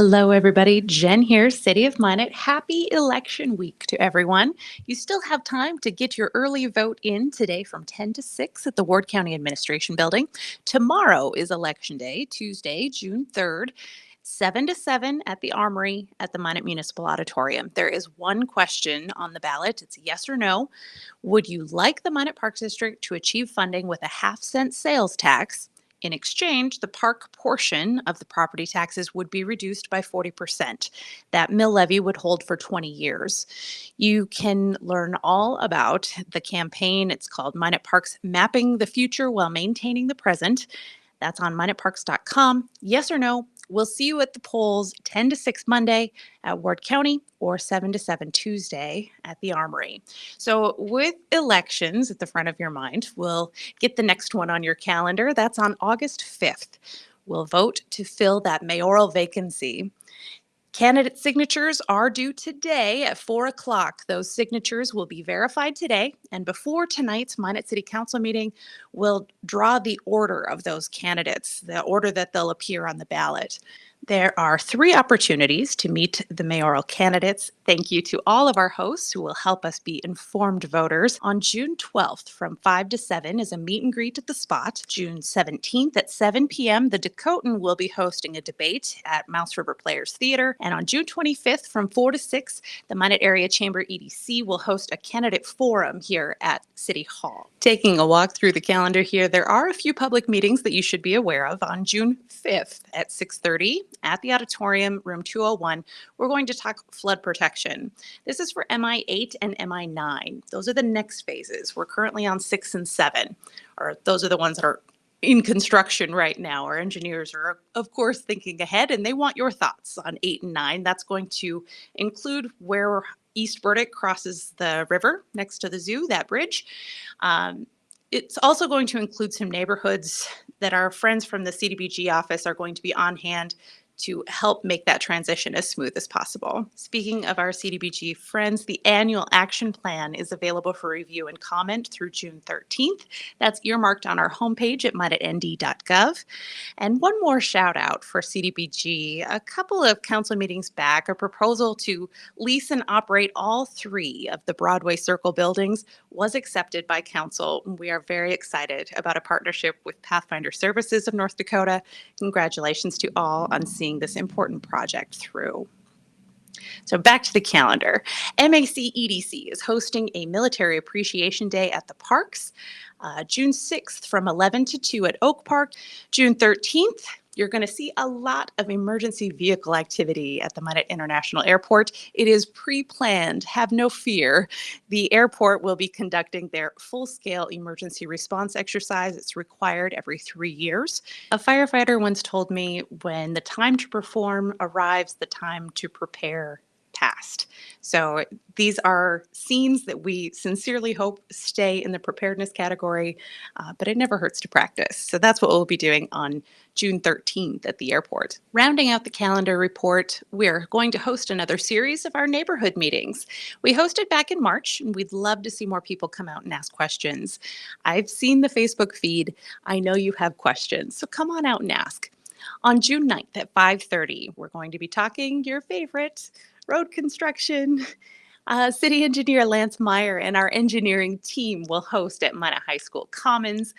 Hello, everybody. Jen here, City of Minot. Happy election week to everyone. You still have time to get your early vote in today from 10 to 6 at the Ward County Administration Building. Tomorrow is Election Day, Tuesday, June 3rd. 7 to 7 at the Armory at the Minot Municipal Auditorium. There is one question on the ballot. It's yes or no. Would you like the Minot Park District to achieve funding with a half-cent sales tax? In exchange, the park portion of the property taxes would be reduced by 40%. That mill levy would hold for 20 years. You can learn all about the campaign. It's called Minot Parks Mapping the Future While Maintaining the Present. That's on minotparks.com. Yes or no? We'll see you at the polls 10 to 6 Monday at Ward County or 7 to 7 Tuesday at the Armory. So with elections at the front of your mind, we'll get the next one on your calendar. That's on August 5th. We'll vote to fill that mayoral vacancy. Candidate signatures are due today at 4 o'clock. Those signatures will be verified today, and before tonight's Minot City Council meeting, we'll draw the order of those candidates, the order that they'll appear on the ballot. There are 3 opportunities to meet the mayoral candidates. Thank you to all of our hosts who will help us be informed voters. On June 12th from 5 to 7 is a meet and greet at the spot. June 17th at 7 p.m., the Dakotan will be hosting a debate at Mouse River Players Theater. And on June 25th from 4 to 6, the Minot Area Chamber EDC will host a candidate forum here at City Hall. Taking a walk through the calendar here, there are a few public meetings that you should be aware of. On June 5th at 6:30 at the auditorium, room 201, we're going to talk flood protection. This is for MI8 and MI9. Those are the next phases. We're currently on 6 and 7, or those are the ones that are in construction right now. Our engineers are, of course, thinking ahead, and they want your thoughts on 8 and 9. That's going to include where East Burdick crosses the river next to the zoo, that bridge. It's also going to include some neighborhoods that our friends from the CDBG office are going to be on hand to help make that transition as smooth as possible. Speaking of our CDBG friends, the annual action plan is available for review and comment through June 13th. That's earmarked on our homepage at minotnd.gov. And one more shout out for CDBG. A couple of council meetings back, a proposal to lease and operate all 3 of the Broadway Circle buildings was accepted by council. We are very excited about a partnership with Pathfinder Services of North Dakota. Congratulations to all on seeing this important project through. So back to the calendar. MAC EDC is hosting a Military Appreciation Day at the parks. June 6th from 11 to 2 at Oak Park. June 13th, you're going to see a lot of emergency vehicle activity at the Minot International Airport. It is pre-planned. Have no fear. The airport will be conducting their full-scale emergency response exercise. It's required every 3 years. A firefighter once told me, when the time to perform arrives, the time to prepare passed. So these are scenes that we sincerely hope stay in the preparedness category, but it never hurts to practice. So that's what we'll be doing on June 13th at the airport. Rounding out the calendar report, we're going to host another series of our neighborhood meetings. We hosted back in March, and we'd love to see more people come out and ask questions. I've seen the Facebook feed. I know you have questions, so come on out and ask. On June 9th at 5:30, we're going to be talking your favorite, road construction. City Engineer Lance Meyer and our engineering team will host at Minot High School Commons.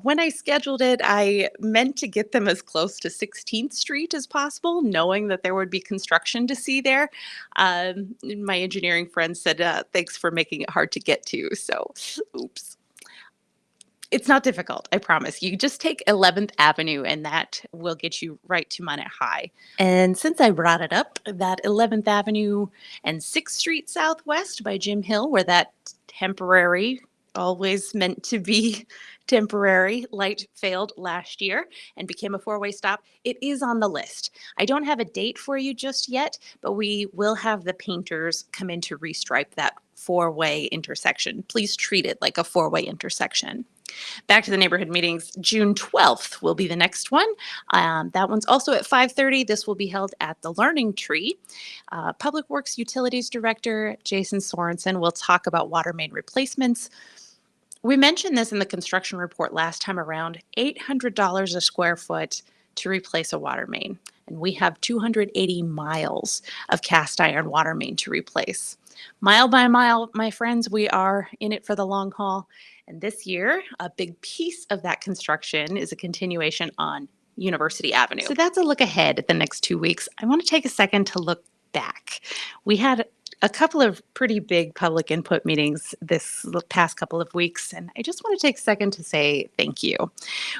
When I scheduled it, I meant to get them as close to 16th Street as possible, knowing that there would be construction to see there. My engineering friend said, thanks for making it hard to get to, so oops. It's not difficult, I promise. You just take 11th Avenue and that will get you right to Minot High. And since I brought it up, that 11th Avenue and 6th Street Southwest by Jim Hill, where that temporary, always meant to be temporary, light failed last year and became a 4-way stop, it is on the list. I don't have a date for you just yet, but we will have the painters come in to restripe that 4-way intersection. Please treat it like a 4-way intersection. Back to the neighborhood meetings, June 12th will be the next one. That one's also at 5:30. This will be held at the Learning Tree. Public Works Utilities Director Jason Sorensen will talk about water main replacements. We mentioned this in the construction report last time around, $800 a square foot to replace a water main. and we have 280 miles of cast iron water main to replace. Mile by mile, my friends, we are in it for the long haul. And this year, a big piece of that construction is a continuation on University Avenue. So that's a look ahead at the next 2 weeks. I want to take a second to look back. We had a couple of pretty big public input meetings this past couple of weeks, and I just want to take a second to say thank you.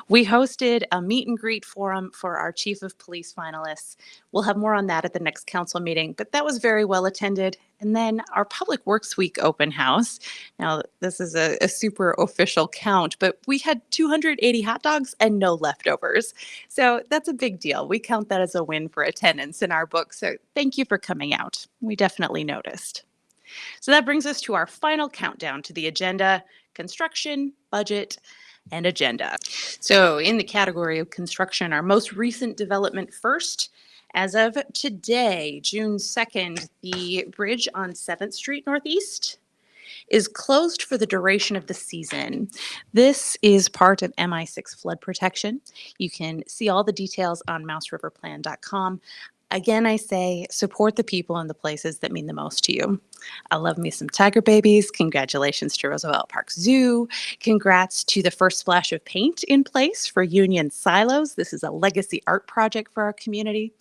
We hosted a meet and greet forum for our chief of police finalists. We'll have more on that at the next council meeting, but that was very well attended. And then our Public Works Week open house. Now, this is a super official count, but we had 280 hot dogs and no leftovers. So that's a big deal. We count that as a win for attendance in our book. So thank you for coming out. We definitely noticed. So that brings us to our final countdown to the agenda: construction, budget, and agenda. So in the category of construction, our most recent development first. As of today, June 2nd, the bridge on 7th Street Northeast is closed for the duration of the season. This is part of MI6 flood protection. You can see all the details on mouseriverplan.com. Again, I say support the people and the places that mean the most to you. I love me some tiger babies. Congratulations to Roosevelt Park Zoo. Congrats to the first splash of paint in place for Union Silos. This is a legacy art project for our community.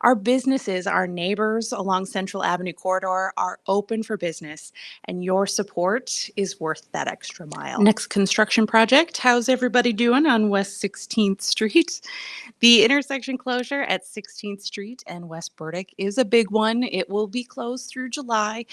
Our businesses, our neighbors along Central Avenue corridor are open for business, and your support is worth that extra mile. Next construction project, how's everybody doing on West 16th Street? The intersection closure at 16th Street and West Burdick is a big one. It will be closed through July.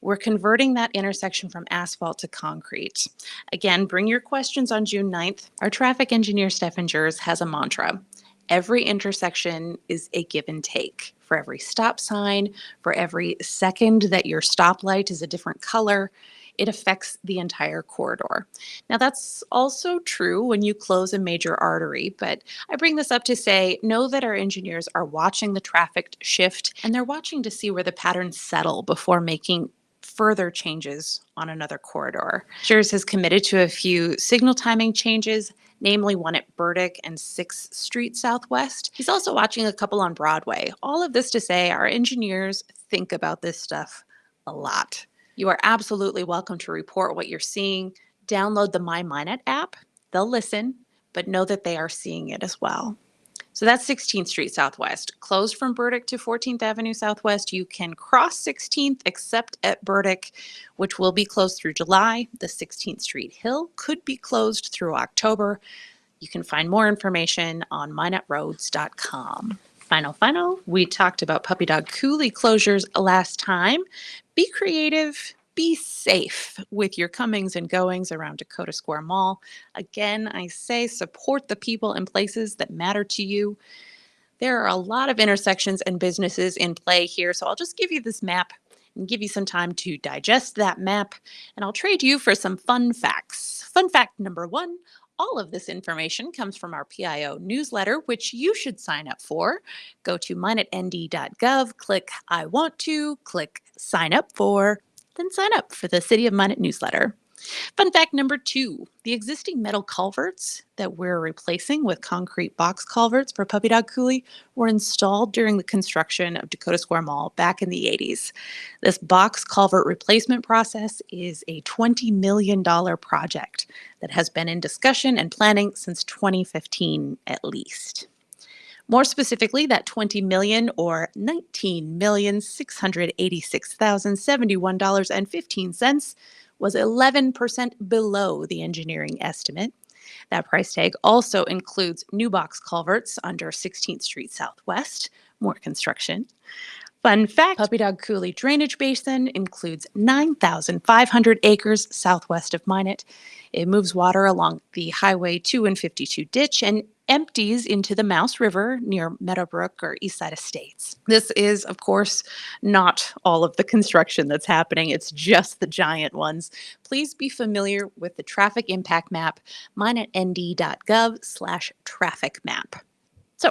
We're converting that intersection from asphalt to concrete. Again, bring your questions on June 9th. Our traffic engineer, Stefan Jers, has a mantra. Every intersection is a give and take. For every stop sign, for every second that your stoplight is a different color, it affects the entire corridor. Now, that's also true when you close a major artery, but I bring this up to say, know that our engineers are watching the traffic shift, and they're watching to see where the patterns settle before making further changes on another corridor. Jers has committed to a few signal timing changes, namely one at Burdick and 6th Street Southwest. He's also watching a couple on Broadway. All of this to say our engineers think about this stuff a lot. You are absolutely welcome to report what you're seeing. Download the My Minot app. They'll listen, but know that they are seeing it as well. So that's 16th Street Southwest. Closed from Burdick to 14th Avenue Southwest. You can cross 16th except at Burdick, which will be closed through July. The 16th Street Hill could be closed through October. You can find more information on minotroads.com. Final, we talked about puppy dog coulee closures last time. Be creative, be safe with your comings and goings around Dakota Square Mall. Again, I say support the people and places that matter to you. There are a lot of intersections and businesses in play here, so I'll just give you this map and give you some time to digest that map, and I'll trade you for some fun facts. Fun fact number 1, all of this information comes from our PIO newsletter, which you should sign up for. Go to minotnd.gov, click I want to, click sign up for, then sign up for the City of Minot newsletter. Fun fact number 2, the existing metal culverts that we're replacing with concrete box culverts for puppy dog coulee were installed during the construction of Dakota Square Mall back in the 80s. This box culvert replacement process is a $20 million project that has been in discussion and planning since 2015 at least. More specifically, that $20 million or $19,686,071.15 was 11% below the engineering estimate. That price tag also includes new box culverts under 16th Street Southwest, more construction. Fun fact, Puppy Dog Coulee Drainage Basin includes 9,500 acres southwest of Minot. It moves water along the Highway 2 and 52 ditch and empties into the Mouse River near Meadowbrook or Eastside Estates. This is, of course, not all of the construction that's happening. It's just the giant ones. Please be familiar with the traffic impact map, minotnd.gov/traffic map. So,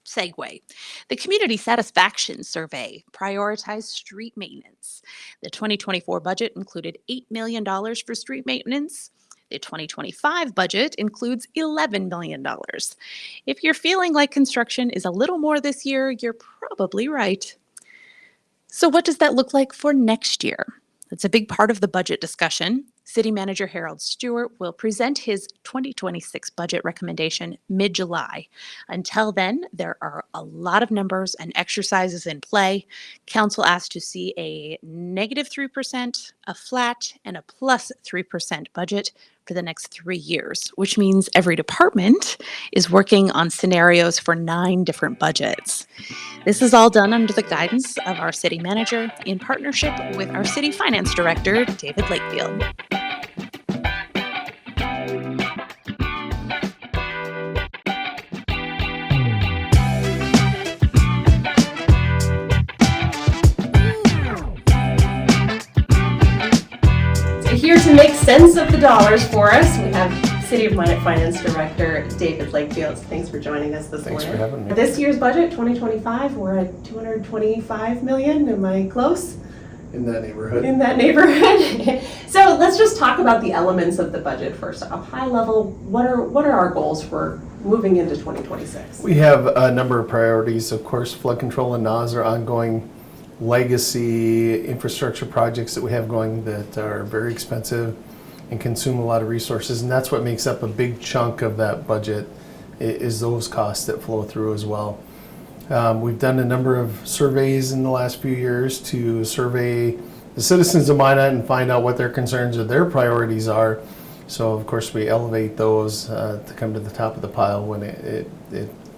segue. The Community Satisfaction Survey prioritized street maintenance. The 2024 budget included $8 million for street maintenance. The 2025 budget includes $11 million. If you're feeling like construction is a little more this year, you're probably right. So, what does that look like for next year? That's a big part of the budget discussion. City Manager Harold Stewart will present his 2026 budget recommendation mid July. Until then, there are a lot of numbers and exercises in play. Council asked to see a -3%, a flat, and a +3% budget for the next 3 years, which means every department is working on scenarios for 9 different budgets. This is all done under the guidance of our city manager in partnership with our city finance director, David Lakefield. Here to make sense of the dollars for us, we have City of Minot Finance Director David Lakefield. Thanks for joining us this morning. Thanks for having me. This year's budget, 2025, we're at $225 million. Am I close? In that neighborhood. In that neighborhood. So let's just talk about the elements of the budget first. At a high level, what are our goals for moving into 2026? We have a number of priorities. Of course, flood control and NAS are ongoing legacy infrastructure projects that we have going that are very expensive and consume a lot of resources, and that's what makes up a big chunk of that budget is those costs that flow through as well. We've done a number of surveys in the last few years to survey the citizens of Minot and find out what their concerns or their priorities are. So of course we elevate those to come to the top of the pile when it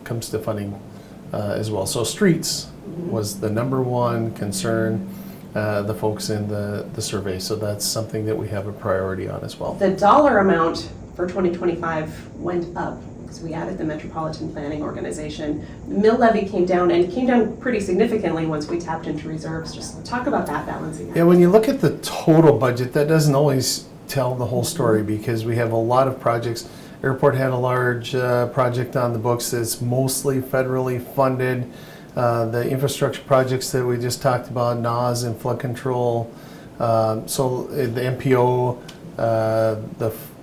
comes to funding as well. So streets was the number one concern, the folks in the survey. So that's something that we have a priority on as well. The dollar amount for 2025 went up because we added the Metropolitan Planning Organization. The mill levy came down, and it came down pretty significantly once we tapped into reserves. Just talk about that balancing act. Yeah, when you look at the total budget, that doesn't always tell the whole story because we have a lot of projects. Airport had a large project on the books that's mostly federally funded. The infrastructure projects that we just talked about, NAS and flood control. So the MPO,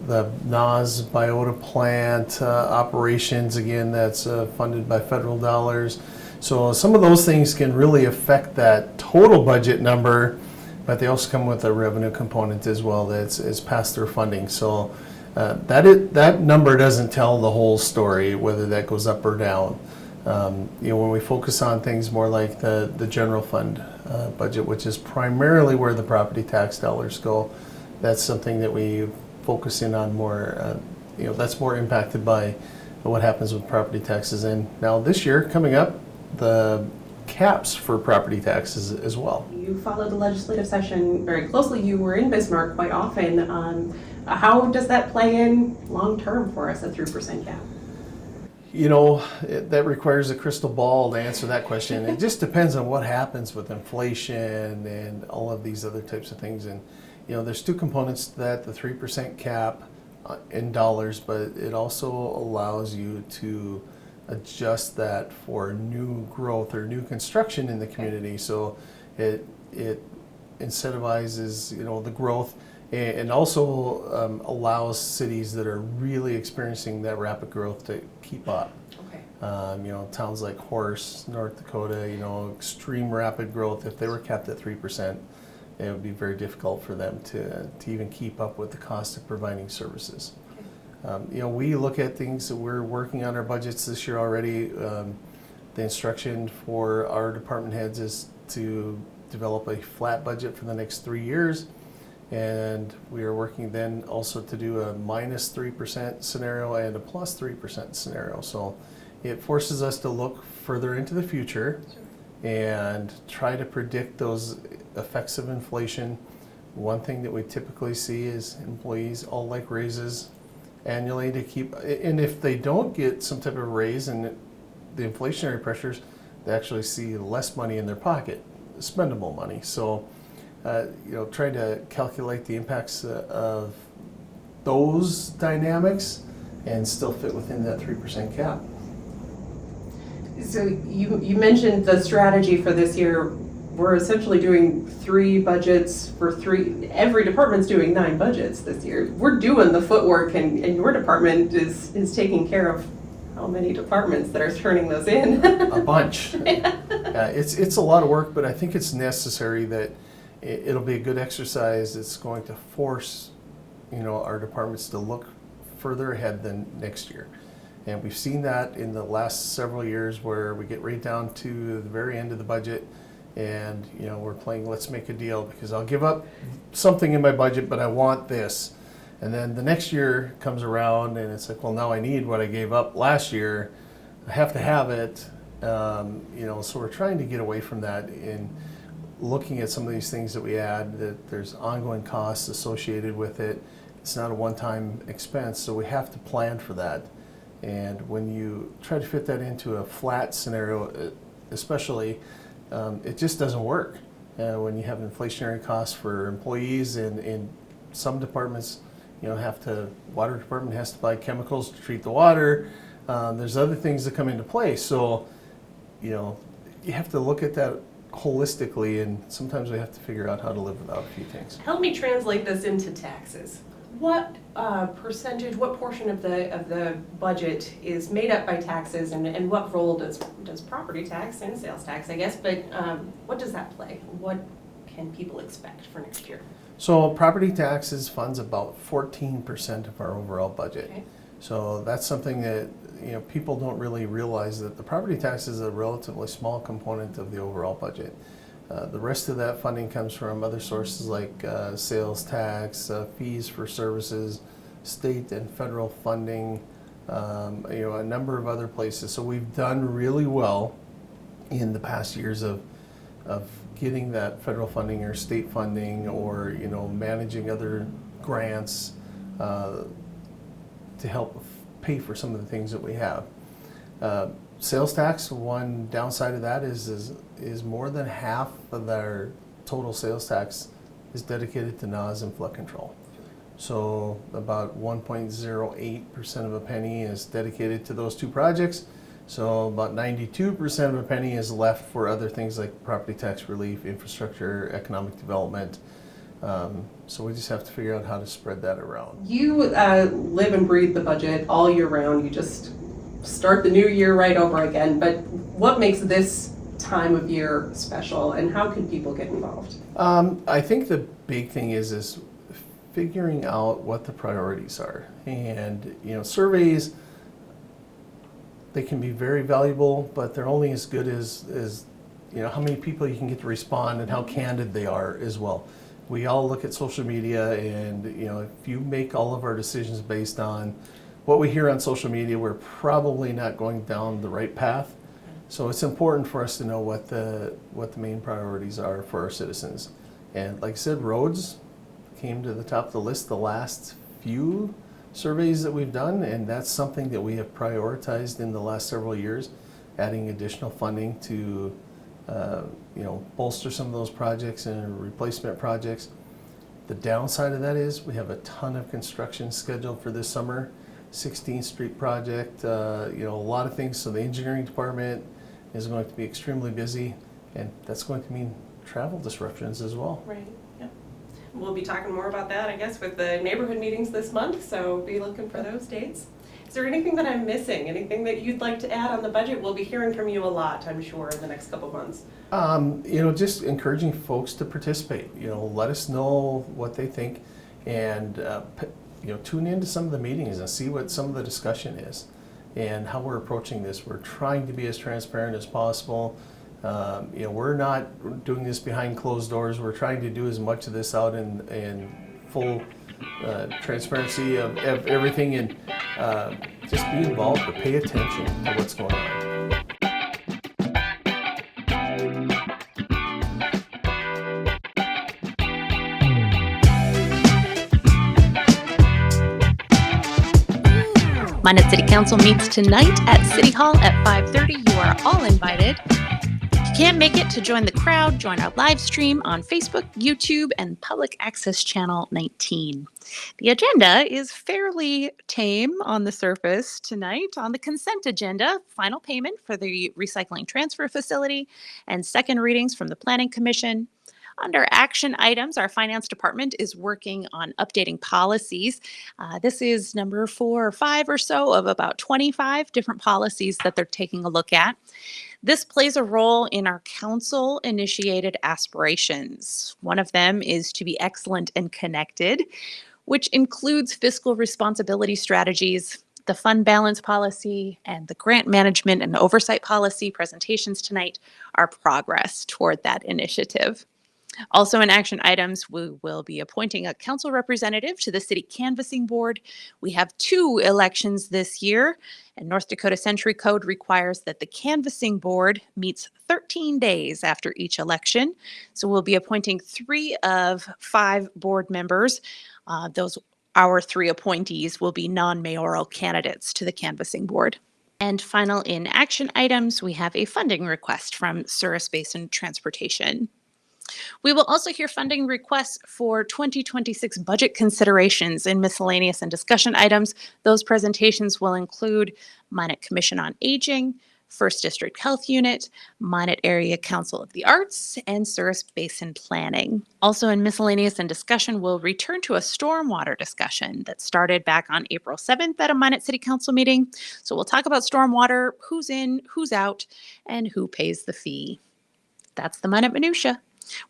the NAS biota plant operations, again, that's funded by federal dollars. So some of those things can really affect that total budget number, but they also come with a revenue component as well that's pass-through funding. So that number doesn't tell the whole story, whether that goes up or down. When we focus on things more like the general fund budget, which is primarily where the property tax dollars go, that's something that we focus in on more. That's more impacted by what happens with property taxes. And now this year coming up, the caps for property taxes as well. You followed the legislative session very closely. You were in Bismarck quite often. How does that play in long term for us, a 3% cap? That requires a crystal ball to answer that question. It just depends on what happens with inflation and all of these other types of things. And, there's two components to that, the 3% cap in dollars, but it also allows you to adjust that for new growth or new construction in the community. So it incentivizes, the growth and also allows cities that are really experiencing that rapid growth to keep up. Okay. Towns like Horace, North Dakota, extreme rapid growth. If they were capped at 3%, it would be very difficult for them to even keep up with the cost of providing services. Okay. We look at things that we're working on our budgets this year already. The instruction for our department heads is to develop a flat budget for the next 3 years. And we are working then also to do a -3% scenario and a +3% scenario. So it forces us to look further into the future and try to predict those effects of inflation. One thing that we typically see is employees all like raises annually to keep, and if they don't get some type of raise and the inflationary pressures, they actually see less money in their pocket, spendable money. So trying to calculate the impacts of those dynamics and still fit within that 3% cap. So you mentioned the strategy for this year we're essentially doing 3 budgets for 3, every department's doing 9 budgets this year. We're doing the footwork, and your department is taking care of how many departments that are turning those in? A bunch. It's a lot of work, but I think it's necessary. That it'll be a good exercise. It's going to force, our departments to look further ahead than next year. And we've seen that in the last several years where we get right down to the very end of the budget and, we're playing let's make a deal, because I'll give up something in my budget, but I want this. And then the next year comes around and it's like, well, now I need what I gave up last year. I have to have it. So we're trying to get away from that in looking at some of these things that we add, that there's ongoing costs associated with it. It's not a one-time expense, so we have to plan for that. And when you try to fit that into a flat scenario, especially, it just doesn't work. When you have inflationary costs for employees, and in some departments, water department has to buy chemicals to treat the water. There's other things that come into play. So, you have to look at that holistically, and sometimes we have to figure out how to live without a few things. Help me translate this into taxes. What percentage, what portion of the budget is made up by taxes, and what role does property tax and sales tax, I guess, but what does that play? What can people expect for next year? So property taxes funds about 14% of our overall budget. Okay. So that's something that people don't really realize, that the property tax is a relatively small component of the overall budget. The rest of that funding comes from other sources like sales tax, fees for services, state and federal funding, a number of other places. So we've done really well in the past years of getting that federal funding or state funding, or managing other grants to help pay for some of the things that we have. Sales tax, one downside of that is more than half of our total sales tax is dedicated to NOS and flood control. So about 1.08% of a penny is dedicated to those 2 projects. So about 92% of a penny is left for other things like property tax relief, infrastructure, economic development. So we just have to figure out how to spread that around. You live and breathe the budget all year round. You just start the new year right over again. But what makes this time of year special, and how can people get involved? I think the big thing is figuring out what the priorities are. And surveys, they can be very valuable, but they're only as good as how many people you can get to respond and how candid they are as well. We all look at social media, and if you make all of our decisions based on what we hear on social media, we're probably not going down the right path. So it's important for us to know what the main priorities are for our citizens. And like I said, roads came to the top of the list the last few surveys that we've done, and that's something that we have prioritized in the last several years, adding additional funding to bolster some of those projects and replacement projects. The downside of that is we have a ton of construction scheduled for this summer. 16th Street project, a lot of things. So the engineering department is going to be extremely busy, and that's going to mean travel disruptions as well. Right. Yep. We'll be talking more about that, I guess, with the neighborhood meetings this month, so be looking for those dates. Is there anything that I'm missing? Anything that you'd like to add on the budget? We'll be hearing from you a lot, I'm sure, in the next couple months. Just encouraging folks to participate. Let us know what they think, and tune into some of the meetings and see what some of the discussion is and how we're approaching this. We're trying to be as transparent as possible. We're not doing this behind closed doors. We're trying to do as much of this out in full transparency of everything, and just be involved, but pay attention to what's going on. Minot City Council meets tonight at City Hall at 5:30. You are all invited. can't make it to join the crowd, join our live stream on Facebook, YouTube, and Public Access Channel 19. The agenda is fairly tame on the surface tonight. On the consent agenda, final payment for the recycling transfer facility and second readings from the Planning Commission. Under action items, our finance department is working on updating policies. This is number 4 or 5 or so of about 25 different policies that they're taking a look at. This plays a role in our council-initiated aspirations. One of them is to be excellent and connected, which includes fiscal responsibility strategies, the fund balance policy, and the grant management and oversight policy presentations tonight are progress toward that initiative. Also in action items, we will be appointing a council representative to the city canvassing board. We have 2 elections this year, and North Dakota Century Code requires that the canvassing board meets 13 days after each election. So we'll be appointing 3 of 5 board members. Our 3 appointees will be non-mayoral candidates to the canvassing board. And final in action items, we have a funding request from Souris Basin Transportation. We will also hear funding requests for 2026 budget considerations in miscellaneous and discussion items. Those presentations will include Minot Commission on Aging, First District Health Unit, Minot Area Council of the Arts, and Souris Basin Planning. Also in miscellaneous and discussion, we'll return to a stormwater discussion that started back on April 7th at a Minot City Council meeting. So we'll talk about stormwater, who's in, who's out, and who pays the fee. That's the Minot Minutia.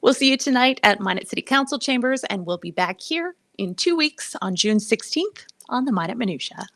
We'll see you tonight at Minot City Council chambers, and we'll be back here in 2 weeks on June 16th on the Minot Minutia.